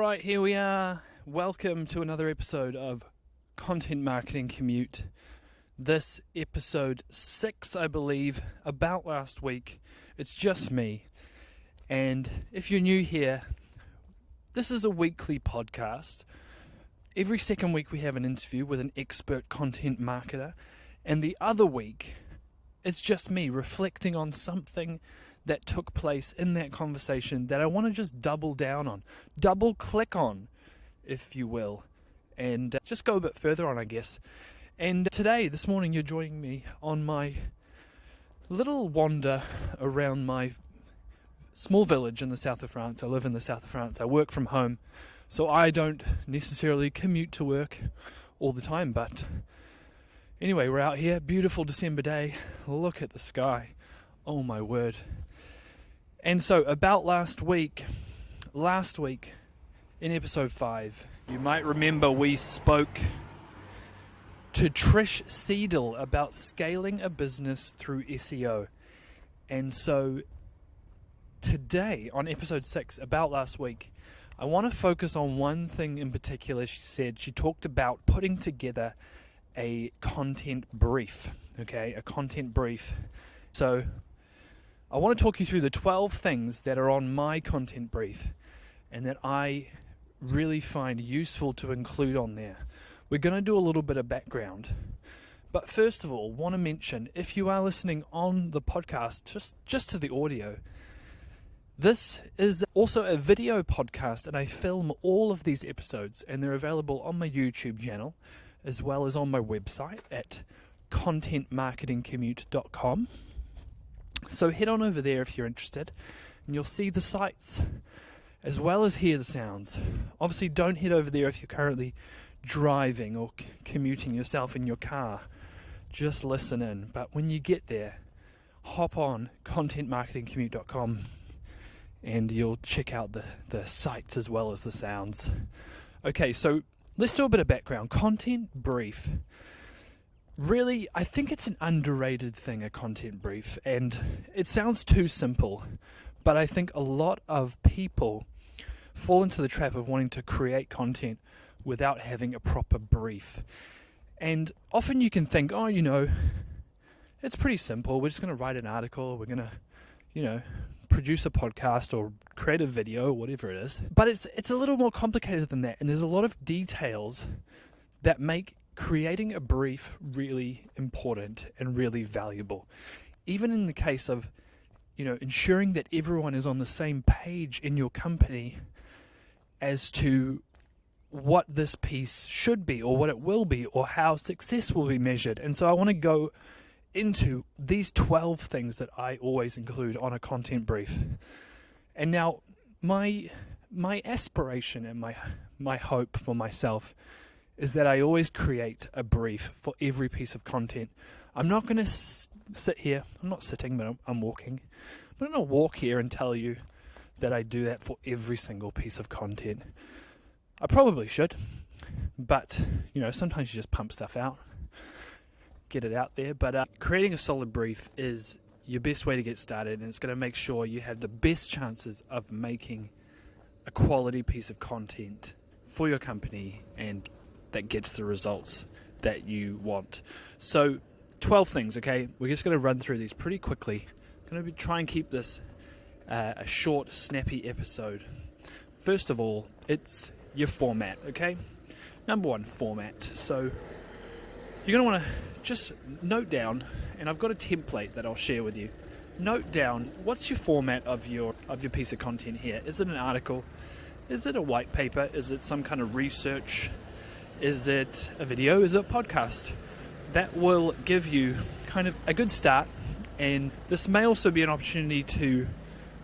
Alright, here we are. Welcome to another episode of Content Marketing Commute. This episode 6, I believe, about last week. It's just me. And if you're new here, this is a weekly podcast. Every second week we have an interview with an expert content marketer. And the other week, it's just me reflecting on something that took place in that conversation that I want to just double down on, double click on, if you will, and just go a bit further on, I guess. And today, this morning, you're joining me on my little wander around my small village in the south of France. I live in the south of France. I work from home, so I don't necessarily commute to work all the time, but anyway, we're out here, beautiful December day. Look at the sky. Oh my word. And so about last week in episode 5, you might remember we spoke to Trish Siedel about scaling a business through SEO. And so today on episode 6, about last week, I want to focus on one thing in particular. She talked about putting together a content brief, okay, a content brief. So I want to talk you through the 12 things that are on my content brief and that I really find useful to include on there. We're going to do a little bit of background. But first of all, want to mention, if you are listening on the podcast, just to the audio, this is also a video podcast, and I film all of these episodes, and they're available on my YouTube channel, as well as on my website at contentmarketingcommute.com. So head on over there if you're interested, and you'll see the sights as well as hear the sounds. Obviously, don't head over there if you're currently driving or commuting yourself in your car. Just listen in. But when you get there, hop on contentmarketingcommute.com and you'll check out the sights as well as the sounds. Okay, so let's do a bit of background. Content brief. Really, I think it's an underrated thing, a content brief, and it sounds too simple, but I think a lot of people fall into the trap of wanting to create content without having a proper brief. And often you can think, oh, it's pretty simple. We're just going to write an article. We're going to, produce a podcast or create a video or whatever it is. But it's a little more complicated than that, and there's a lot of details that make creating a brief really important and really valuable. Even in the case of, ensuring that everyone is on the same page in your company as to what this piece should be or what it will be or how success will be measured. And so I want to go into these 12 things that I always include on a content brief. And now my aspiration and my hope for myself is that I always create a brief for every piece of content. I'm not going to sit here. I'm not sitting, but I'm walking. I'm not going to walk here and tell you that I do that for every single piece of content. I probably should, but, sometimes you just pump stuff out, get it out there. But creating a solid brief is your best way to get started, and it's going to make sure you have the best chances of making a quality piece of content for your company and that gets the results that you want. So 12 things, okay? We're just going to run through these pretty quickly. Going to try and keep this a short, snappy episode. First of all, it's your format, okay? Number 1, format. So you're going to want to just note down, and I've got a template that I'll share with you. Note down, what's your format of your piece of content here? Is it an article? Is it a white paper? Is it some kind of research? Is it a video? Is it a podcast? That will give you kind of a good start, and this may also be an opportunity to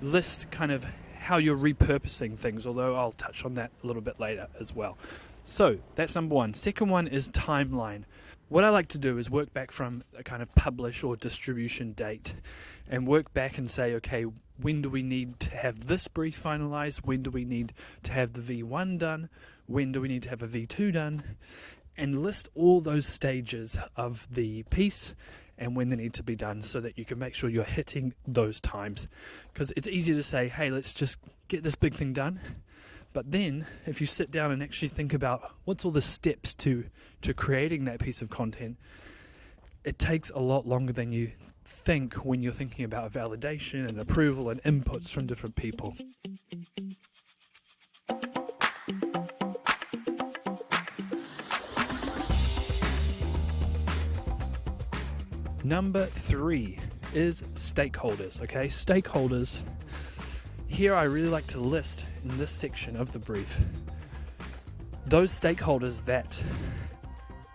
list kind of how you're repurposing things, although I'll touch on that a little bit later as well. So that's number 1. Second one is timeline. What I like to do is work back from a kind of publish or distribution date and work back and say, okay, when do we need to have this brief finalized? When do we need to have the V1 done? When do we need to have a V2 done? And list all those stages of the piece and when they need to be done so that you can make sure you're hitting those times. Because it's easy to say, hey, let's just get this big thing done. But then if you sit down and actually think about what's all the steps to creating that piece of content, it takes a lot longer than you think when you're thinking about validation and approval and inputs from different people. Number 3 is stakeholders. Okay, stakeholders. Here I really like to list in this section of the brief those stakeholders that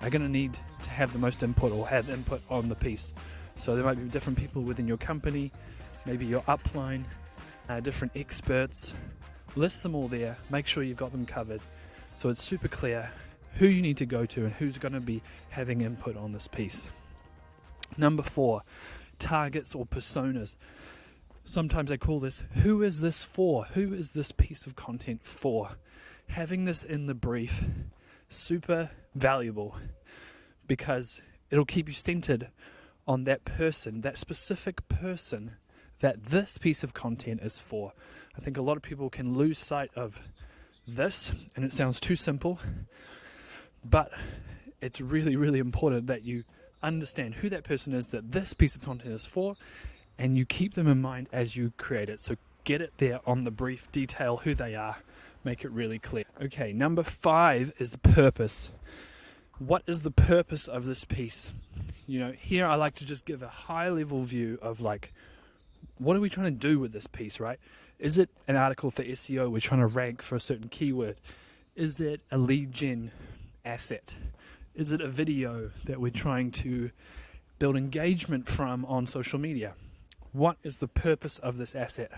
are going to need to have the most input or have input on the piece. So there might be different people within your company, maybe your upline, different experts. List them all there, make sure you've got them covered so it's super clear who you need to go to and who's going to be having input on this piece. Number 4, targets or personas. Sometimes I call this, who is this for? Who is this piece of content for? Having this in the brief, super valuable, because it'll keep you centered on that person, that specific person that this piece of content is for. I think a lot of people can lose sight of this, and it sounds too simple, but it's really, really important that you understand who that person is that this piece of content is for, and you keep them in mind as you create it. So get it there on the brief, detail who they are, make it really clear. Okay, number 5 is purpose. What is the purpose of this piece? You know, here I like to just give a high level view of like, what are we trying to do with this piece, right? Is it an article for SEO? We're trying to rank for a certain keyword. Is it a lead gen asset? Is it a video that we're trying to build engagement from on social media? What is the purpose of this asset?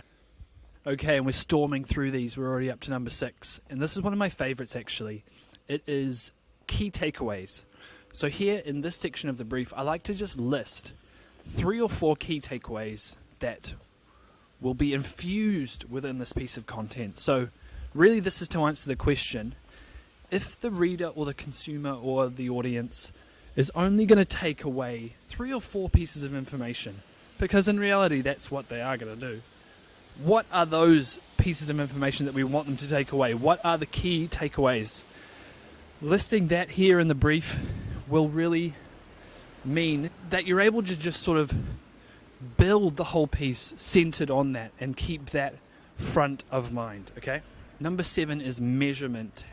Okay, and we're storming through these. We're already up to number 6. And this is one of my favorites, actually. It is key takeaways. So here in this section of the brief, I like to just list 3 or 4 key takeaways that will be infused within this piece of content. So really this is to answer the question, if the reader or the consumer or the audience is only going to take away 3 or 4 pieces of information, because in reality that's what they are going to do, what are those pieces of information that we want them to take away? What are the key takeaways? Listing that here in the brief will really mean that you're able to just sort of build the whole piece centered on that and keep that front of mind, okay? Number 7 is measurement.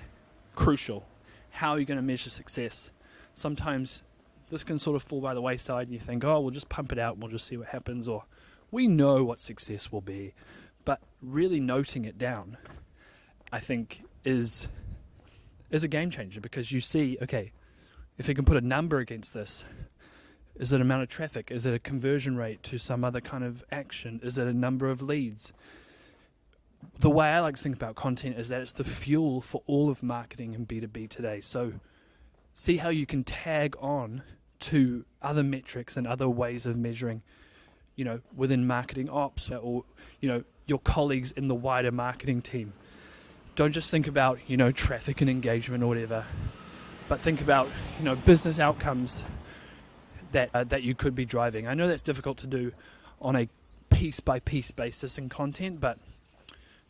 Crucial. How are you going to measure success? Sometimes this can sort of fall by the wayside and you think, oh, we'll just pump it out and we'll just see what happens, or we know what success will be. But really noting it down, I think, is a game changer, because you see, okay, if you can put a number against this, is it amount of traffic? Is it a conversion rate to some other kind of action? Is it a number of leads? The way I like to think about content is that it's the fuel for all of marketing and B2B today. So see how you can tag on to other metrics and other ways of measuring, you know, within marketing ops, or, you know, your colleagues in the wider marketing team. Don't just think about, you know, traffic and engagement or whatever, but think about, you know, business outcomes that you could be driving. I know that's difficult to do on a piece-by-piece basis in content, but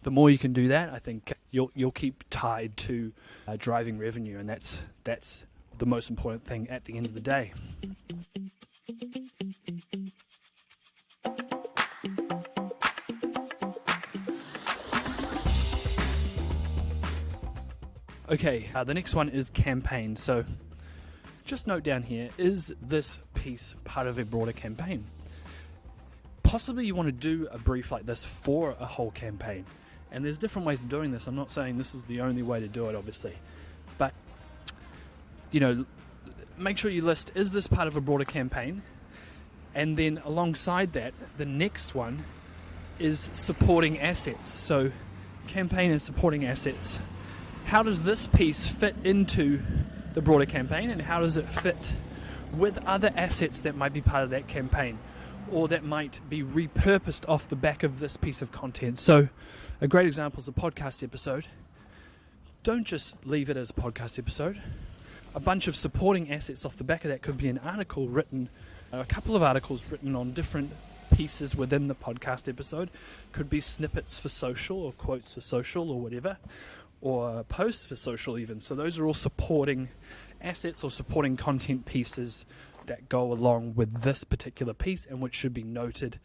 the more you can do that, I think you'll keep tied to driving revenue, and that's the most important thing at the end of the day. Okay, the next one is campaign. So just note down here, is this piece part of a broader campaign? Possibly you want to do a brief like this for a whole campaign. And there's different ways of doing this. I'm not saying this is the only way to do it, obviously. But, you know, make sure you list, is this part of a broader campaign? And then alongside that, the next one is supporting assets. So campaign and supporting assets. How does this piece fit into the broader campaign, and how does it fit with other assets that might be part of that campaign, or that might be repurposed off the back of this piece of content? So a great example is a podcast episode. Don't just leave it as a podcast episode. A bunch of supporting assets off the back of that could be an article written, a couple of articles written on different pieces within the podcast episode. Could be snippets for social or quotes for social or whatever. or posts for social even. So those are all supporting assets or supporting content pieces that go along with this particular piece and which should be noted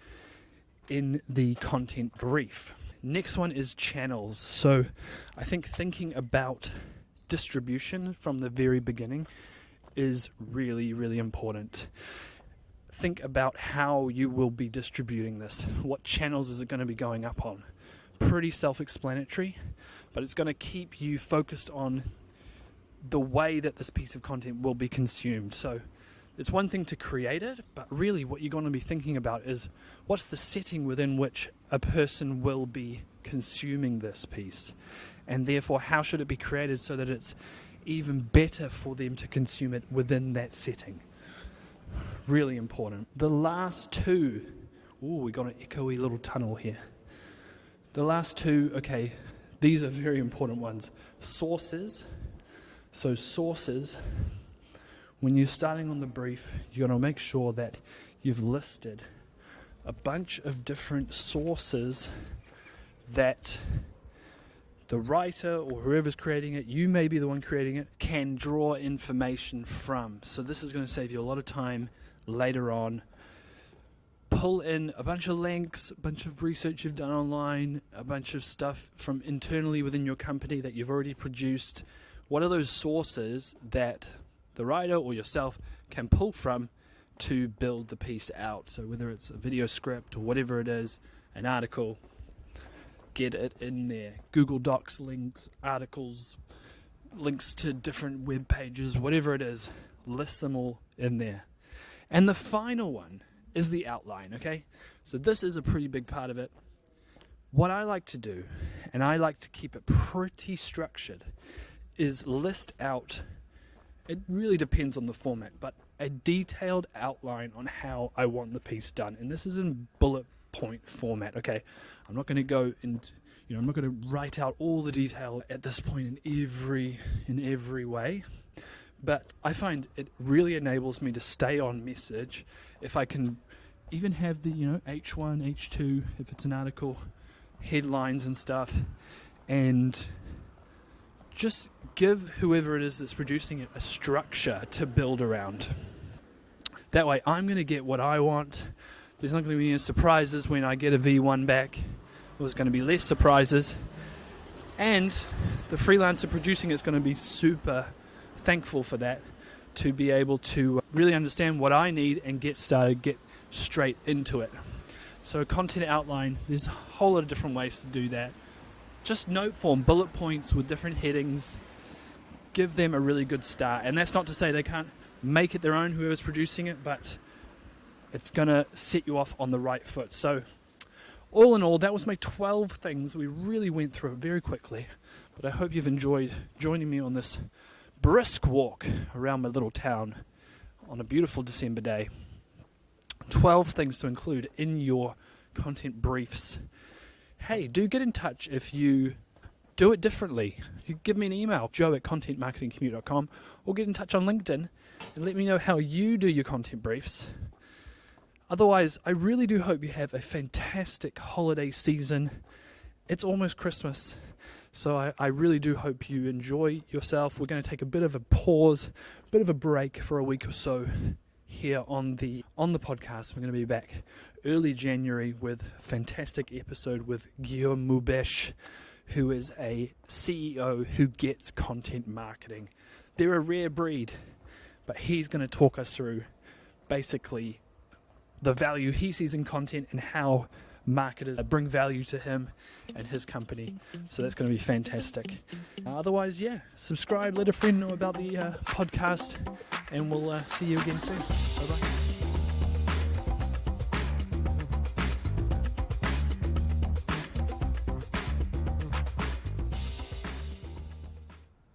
in the content brief. Next one is channels. So I think thinking about distribution from the very beginning is really, really important. Think about how you will be distributing this. What channels is it going to be going up on? Pretty self-explanatory, but it's going to keep you focused on the way that this piece of content will be consumed. So it's one thing to create it, but really what you're going to be thinking about is what's the setting within which a person will be consuming this piece, and therefore how should it be created so that it's even better for them to consume it within that setting. Really important. The last two, we got an echoey little tunnel here. The last two, okay, these are very important ones. Sources. So sources, when you're starting on the brief, you're going to make sure that you've listed a bunch of different sources that the writer or whoever's creating it, you may be the one creating it, can draw information from. So this is going to save you a lot of time later on. Pull in a bunch of links, a bunch of research you've done online, a bunch of stuff from internally within your company that you've already produced. What are those sources that the writer or yourself can pull from to build the piece out? So whether it's a video script or whatever it is, an article, get it in there. Google Docs links, articles, links to different web pages, whatever it is, list them all in there. And the final one is the outline, okay? So this is a pretty big part of it. What I like to do, and I like to keep it pretty structured, is list out, it really depends on the format, but a detailed outline on how I want the piece done. And this is in bullet point format, okay? I'm not going to go into, I'm not going to write out all the detail at this point in every way, but I find it really enables me to stay on message if I can even have the, H1, H2, if it's an article, headlines and stuff, and just give whoever it is that's producing it a structure to build around. That way I'm going to get what I want. There's not going to be any surprises when I get a V1 back. There's going to be less surprises. And the freelancer producing it's going to be super thankful for that, to be able to really understand what I need and get started, get straight into it. So content outline, there's a whole lot of different ways to do that. Just note form, bullet points with different headings. Give them a really good start. And that's not to say they can't make it their own, whoever's producing it, but it's going to set you off on the right foot. So all in all, that was my 12 things. We really went through it very quickly, but I hope you've enjoyed joining me on this brisk walk around my little town on a beautiful December day. 12 things to include in your content briefs. Hey, do get in touch if you do it differently. You give me an email, joe@contentmarketingcommute.com, or get in touch on LinkedIn and let me know how you do your content briefs. Otherwise, I really do hope you have a fantastic holiday season. It's almost Christmas, so I really do hope you enjoy yourself. We're going to take a bit of a pause, a bit of a break for a week or so here on the podcast. We're going to be back early January with a fantastic episode with Guillaume Moubesh, who is a CEO who gets content marketing. They're a rare breed, but he's going to talk us through basically the value he sees in content and how marketers bring value to him and his company. So that's going to be fantastic. Otherwise, subscribe, let a friend know about the podcast, and we'll see you again soon.